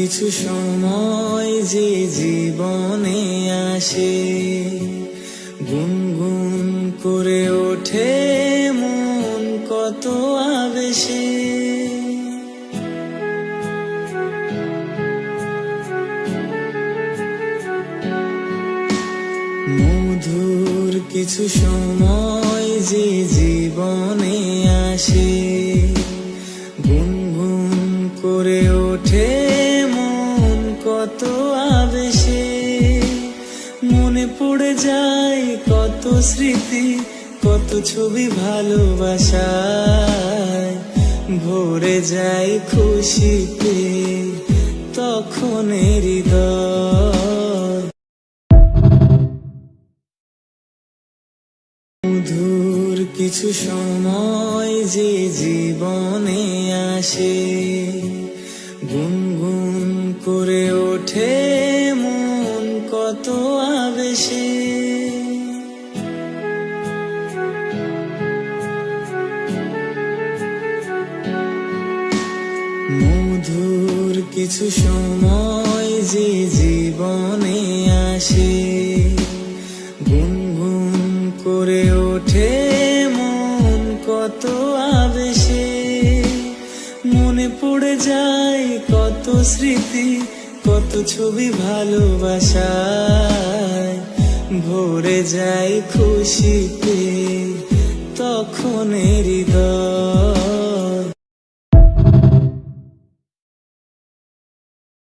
কিছু সময় যে জীবনে আসে, গুনগুন করে ওঠে মন কত আবেশে। মধুর কিছু সময় যে জীবনে আসে, গুনগুন করে ওঠে মন কত আবেশে। মনে পড়ে যায় কত স্মৃতি, কত ছবি ভালোবাসায়, ভরে যায় খুশিতে তখন হৃদয়। মধুর কিছু সময় যে জীবনে আসে, গুনগুন করে ওঠে মন কত আবেশে। মধুর কিছু সময় যে জীবনে আসে, গুনগুন করে ওঠে মন কত আবেশে। মনে পড়ে যায় কত স্মৃতি, কত ছবি ভালোবাসায়, ভরে যায় খুশিতে তখন হৃদয়।